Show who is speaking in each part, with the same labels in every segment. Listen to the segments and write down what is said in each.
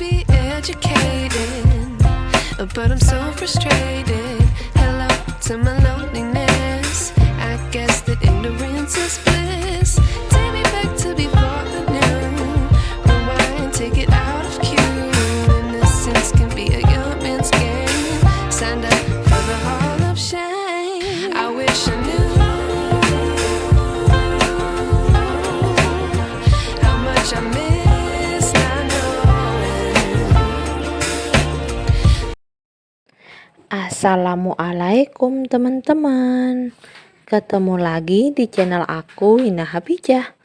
Speaker 1: be educated, but I'm so frustrated. Hello to my loneliness. I guess that ignorance is bliss. Take me back to before the new. Rewind, take it out of cue. Innocence can be a young man's game. Signed up for the hall of shame. I wish I knew how much I miss not knowing.
Speaker 2: Assalamualaikum teman-teman. Ketemu lagi di channel aku, Ina Habijah.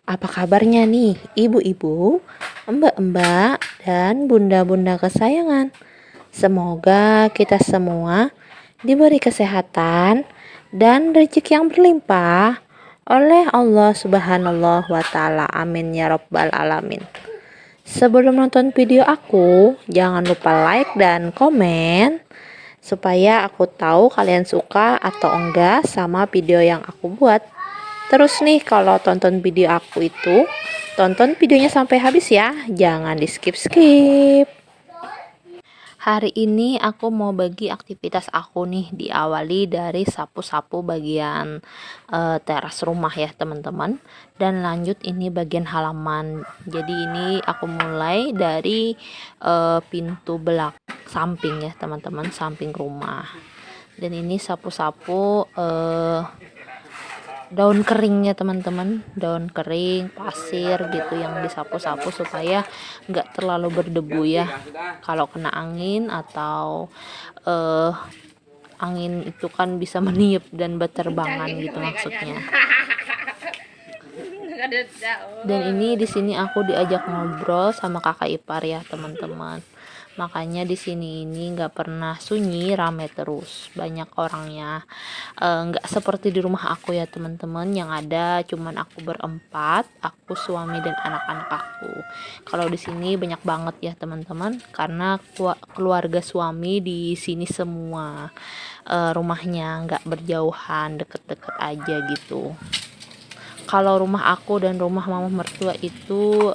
Speaker 2: Apa kabarnya nih ibu-ibu, mbak-mbak, dan bunda-bunda kesayangan? Semoga kita semua diberi kesehatan dan rezeki yang berlimpah oleh Allah Subhanahu wa Ta'ala. Amin ya Rabbal Alamin. Sebelum nonton video aku, jangan lupa like dan komen supaya aku tahu kalian suka atau enggak sama video yang aku buat. Terus nih, kalau tonton video aku itu, tonton videonya sampai habis ya, jangan di skip-skip. Hari ini aku mau bagi aktivitas aku nih, diawali dari sapu-sapu bagian teras rumah ya teman-teman, dan lanjut ini bagian halaman. Jadi ini aku mulai dari pintu belakang samping ya teman-teman, samping rumah. Dan ini sapu-sapu daun kering ya teman-teman, daun kering, pasir gitu yang disapu-sapu supaya nggak terlalu berdebu ya. Kalau kena angin atau angin itu kan bisa meniup dan berterbangan gitu maksudnya. Dan ini di sini aku diajak ngobrol sama kakak ipar ya teman-teman. Makanya di sini ini nggak pernah sunyi, rame terus, banyak orangnya. Nggak seperti di rumah aku ya teman-teman, yang ada cuman aku berempat, aku, suami, dan anak-anak aku. Kalau di sini banyak banget ya teman-teman, karena keluarga suami di sini semua. Rumahnya nggak berjauhan, deket-deket aja gitu. Kalau rumah aku dan rumah mama mertua itu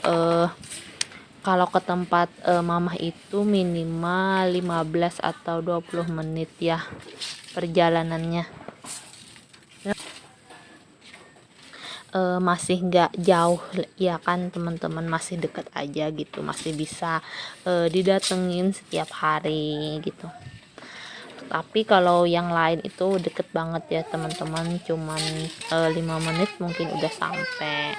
Speaker 2: kalau ke tempat mamah itu minimal 15 atau 20 menit ya perjalanannya. Masih nggak jauh ya kan teman-teman, masih deket aja gitu, masih bisa didatengin setiap hari gitu. Tapi kalau yang lain itu deket banget ya teman-teman, cuman 5 menit mungkin udah sampai.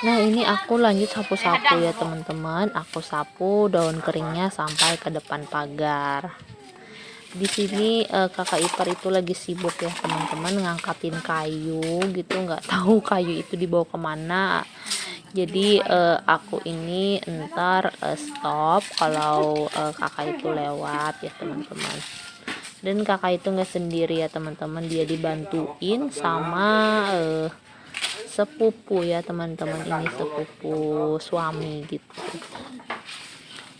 Speaker 2: Nah ini aku lanjut sapu-sapu ya teman-teman, aku sapu daun keringnya sampai ke depan pagar. Di sini kakak ipar itu lagi sibuk ya teman-teman, ngangkatin kayu gitu, nggak tahu kayu itu dibawa kemana. Jadi aku ini ntar stop kalau kakak itu lewat ya teman-teman. Dan kakak itu nggak sendiri ya teman-teman, dia dibantuin sama sepupu ya teman-teman, ini sepupu suami gitu.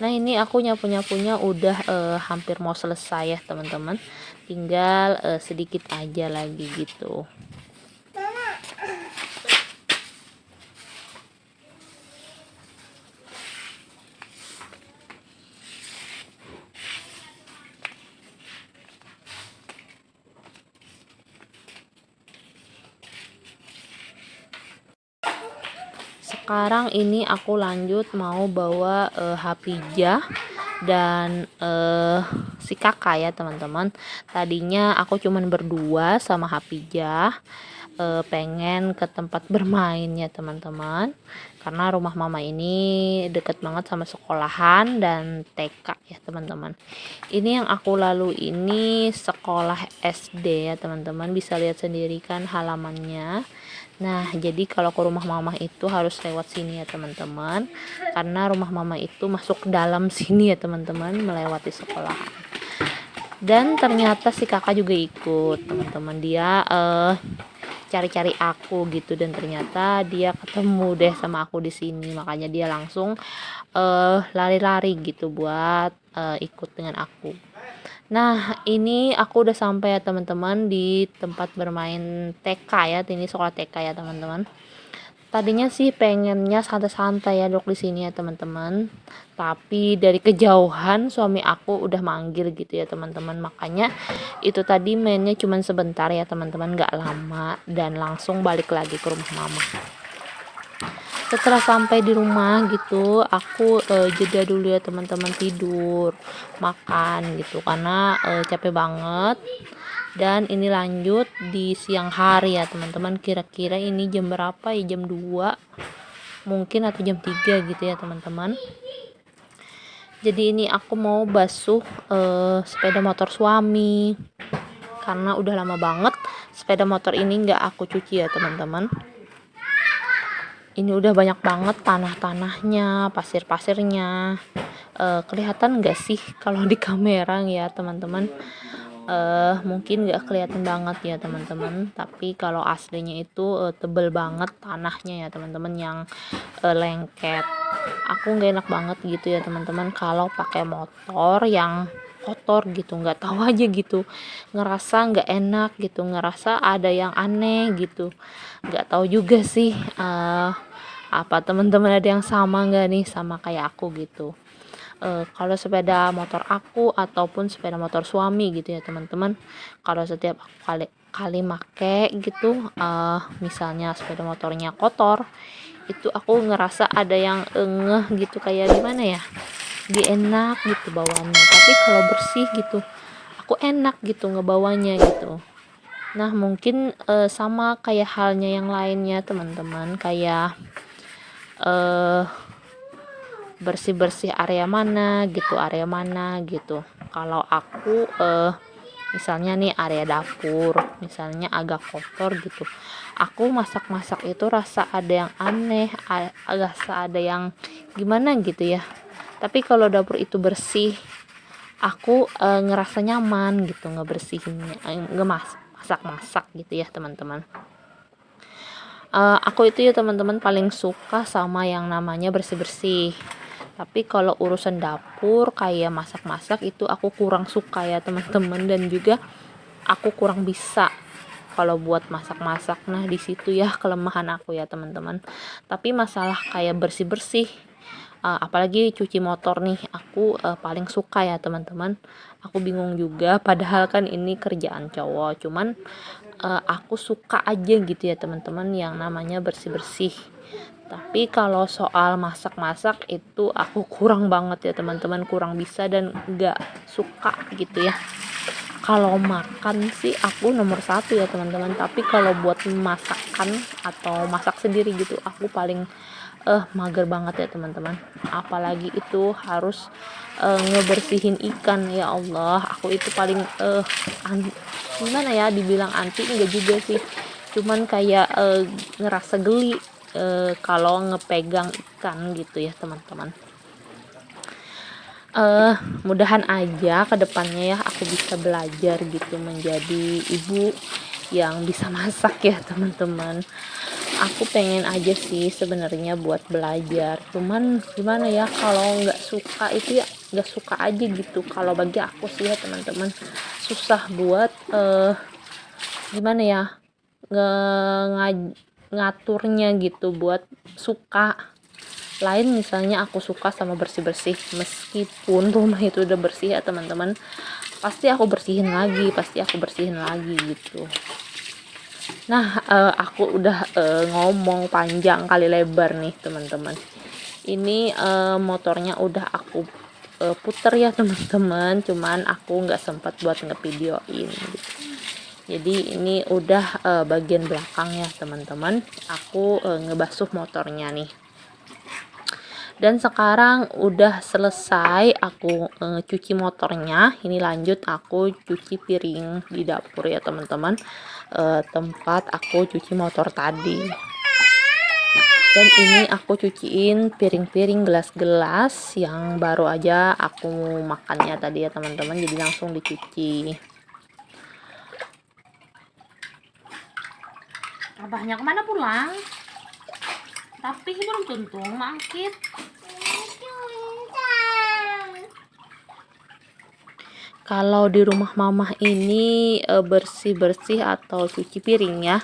Speaker 2: Nah ini aku nyapu-nyapunya udah hampir mau selesai ya teman-teman, tinggal sedikit aja lagi gitu. Sekarang ini aku lanjut mau bawa Hapijah dan si kakak ya teman-teman. Tadinya aku cuman berdua sama Hapijah, pengen ke tempat bermain ya teman-teman, karena rumah mama ini deket banget sama sekolahan dan TK ya teman-teman. Ini yang aku lalu ini sekolah SD ya teman-teman, bisa lihat sendiri kan halamannya. Nah jadi kalau ke rumah mama itu harus lewat sini ya teman-teman, karena rumah mama itu masuk dalam sini ya teman-teman, melewati sekolahan. Dan ternyata si kakak juga ikut teman-teman, dia cari-cari aku gitu, dan ternyata dia ketemu deh sama aku di sini, makanya dia langsung lari-lari gitu buat ikut dengan aku. Nah ini aku udah sampai ya teman-teman di tempat bermain TK ya, ini sekolah TK ya teman-teman. Tadinya sih pengennya santai-santai ya duduk di sini ya teman-teman, tapi dari kejauhan suami aku udah manggil gitu ya teman-teman, makanya itu tadi mainnya cuman sebentar ya teman-teman, nggak lama, dan langsung balik lagi ke rumah mama. Setelah sampai di rumah gitu, aku jeda dulu ya teman-teman, tidur, makan gitu karena capek banget. Dan ini lanjut di siang hari ya teman-teman, kira-kira ini jam berapa ya, jam 2 mungkin atau jam 3 gitu ya teman-teman. Jadi ini aku mau basuh sepeda motor suami karena udah lama banget sepeda motor ini nggak aku cuci ya teman-teman. Ini udah banyak banget tanah-tanahnya, pasir-pasirnya. Kelihatan nggak sih kalau di kamera ya teman-teman? Mungkin nggak kelihatan banget ya teman-teman, tapi kalau aslinya itu tebel banget tanahnya ya teman-teman, yang lengket. Aku nggak enak banget gitu ya teman-teman kalau pakai motor yang kotor gitu, nggak tahu aja gitu, ngerasa nggak enak gitu, ngerasa ada yang aneh gitu, nggak tahu juga sih apa teman-teman ada yang sama nggak nih sama kayak aku gitu. Kalau sepeda motor aku ataupun sepeda motor suami gitu ya teman-teman, kalau setiap aku kali make gitu, misalnya sepeda motornya kotor, itu aku ngerasa ada yang ngeh gitu, kayak gimana ya, dia enak gitu bawanya, tapi kalau bersih gitu aku enak gitu ngebawanya gitu. Nah mungkin sama kayak halnya yang lainnya teman-teman, kayak bersih-bersih area mana gitu. Kalau aku misalnya nih area dapur misalnya agak kotor gitu, aku masak-masak itu rasa ada yang aneh, rasa ada yang gimana gitu ya. Tapi kalau dapur itu bersih, aku ngerasa nyaman gitu ngebersihinnya, masak-masak gitu ya teman-teman. Aku itu ya teman-teman paling suka sama yang namanya bersih-bersih. Tapi kalau urusan dapur kayak masak-masak itu aku kurang suka ya teman-teman, dan juga aku kurang bisa kalau buat masak-masak. Nah di situ ya kelemahan aku ya teman-teman. Tapi masalah kayak bersih-bersih, apalagi cuci motor nih, aku paling suka ya teman-teman. Aku bingung juga, padahal kan ini kerjaan cowok, cuman aku suka aja gitu ya teman-teman yang namanya bersih-bersih. Tapi kalau soal masak-masak itu aku kurang banget ya teman-teman, kurang bisa dan nggak suka gitu ya. Kalau makan sih aku nomor 1 ya teman-teman, tapi kalau buat masakan atau masak sendiri gitu aku paling mager banget ya teman-teman. Apalagi itu harus ngebersihin ikan, ya Allah, aku itu paling gimana ya, dibilang anti enggak juga sih, cuman kayak ngerasa geli kalau ngepegang ikan gitu ya teman-teman. Mudahan aja kedepannya ya aku bisa belajar gitu menjadi ibu yang bisa masak ya teman-teman. Aku pengen aja sih sebenarnya buat belajar, cuman gimana ya, kalau nggak suka itu ya nggak suka aja gitu. Kalau bagi aku sih ya teman-teman, susah buat gimana ya, ngaturnya gitu buat suka. Lain misalnya aku suka sama bersih-bersih, meskipun rumah itu udah bersih ya teman-teman, pasti aku bersihin lagi gitu. Nah aku udah ngomong panjang kali lebar nih teman-teman. Ini motornya udah aku puter ya teman-teman, cuman aku nggak sempat buat ngevideoin gitu. Jadi ini udah bagian belakang ya teman-teman, aku ngebasuh motornya nih. Dan sekarang udah selesai aku cuci motornya, ini lanjut aku cuci piring di dapur ya teman-teman, tempat aku cuci motor tadi. Dan ini aku cuciin piring-piring, gelas-gelas yang baru aja aku makannya tadi ya teman-teman, jadi langsung dicuci. Abahnya kemana pulang? Tapi belum tuntung mangkit. Kalau di rumah mamah ini bersih-bersih atau cuci piring ya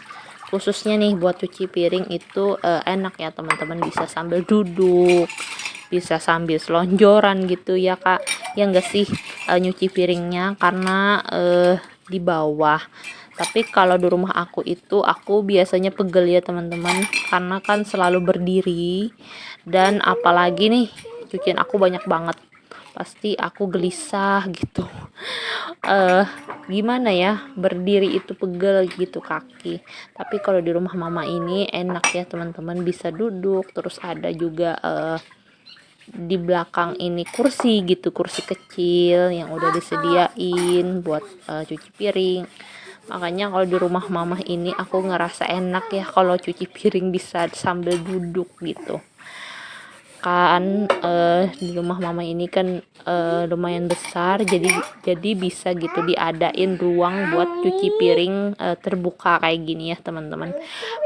Speaker 2: khususnya nih buat cuci piring itu enak ya teman-teman, bisa sambil duduk, bisa sambil selonjoran gitu ya kak, ya enggak sih, nyuci piringnya karena di bawah. Tapi kalau di rumah aku itu aku biasanya pegel ya teman-teman, karena kan selalu berdiri, dan apalagi nih cucian aku banyak banget, pasti aku gelisah gitu. Gimana ya, berdiri itu pegel gitu kaki. Tapi kalau di rumah mama ini enak ya teman-teman, bisa duduk, terus ada juga di belakang ini kursi gitu, kursi kecil yang udah disediain buat cuci piring. Makanya kalau di rumah mama ini aku ngerasa enak ya kalau cuci piring bisa sambil duduk gitu kan. Di rumah mama ini kan lumayan besar, jadi bisa gitu diadain ruang buat cuci piring terbuka kayak gini ya teman-teman.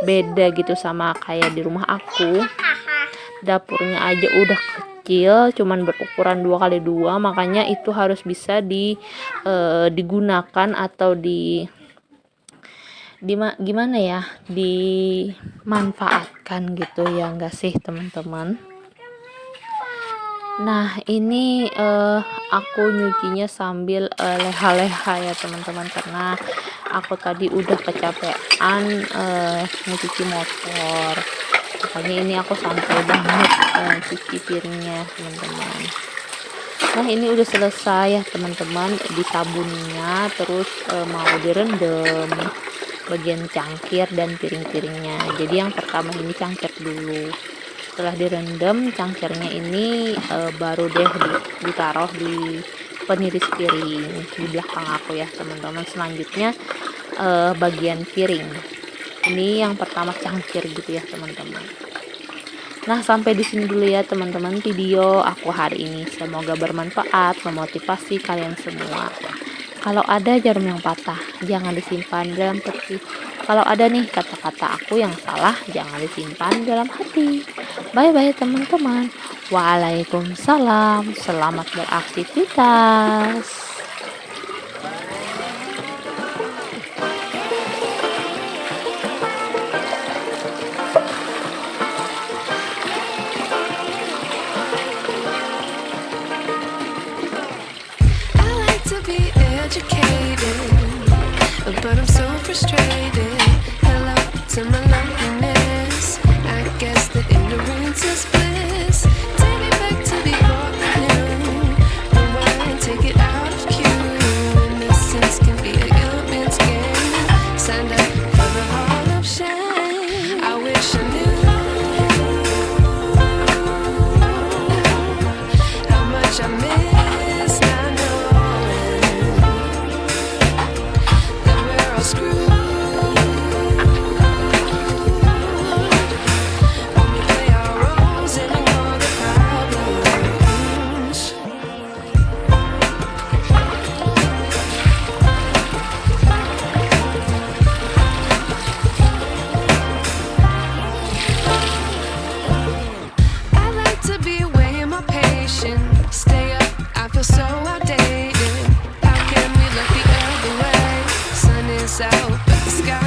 Speaker 2: Beda gitu sama kayak di rumah aku, dapurnya aja udah kecil, cuman berukuran 2x2, makanya itu harus bisa digunakan atau gimana ya, dimanfaatkan gitu ya enggak sih teman-teman. Nah ini aku nyucinya sambil leha-leha ya teman-teman, karena aku tadi udah kecapean nyuci motor, makanya ini aku santai banget cuci piringnya teman-teman. Nah ini udah selesai ya teman-teman, di sabunnya, terus mau direndam bagian cangkir dan piring-piringnya. Jadi yang pertama ini cangkir dulu, setelah direndam cangkirnya ini baru deh ditaruh di peniris piring di belakang aku ya teman-teman. Selanjutnya bagian piring, ini yang pertama cangkir gitu ya teman-teman. Nah sampai di sini dulu ya teman-teman video aku hari ini, semoga bermanfaat, memotivasi kalian semua. Kalau ada jarum yang patah, jangan disimpan dalam peti. Kalau ada nih kata-kata aku yang salah, jangan disimpan dalam hati. Bye-bye teman-teman. Waalaikumsalam. Selamat beraktivitas.
Speaker 1: I like to be educated, but I'm so frustrated.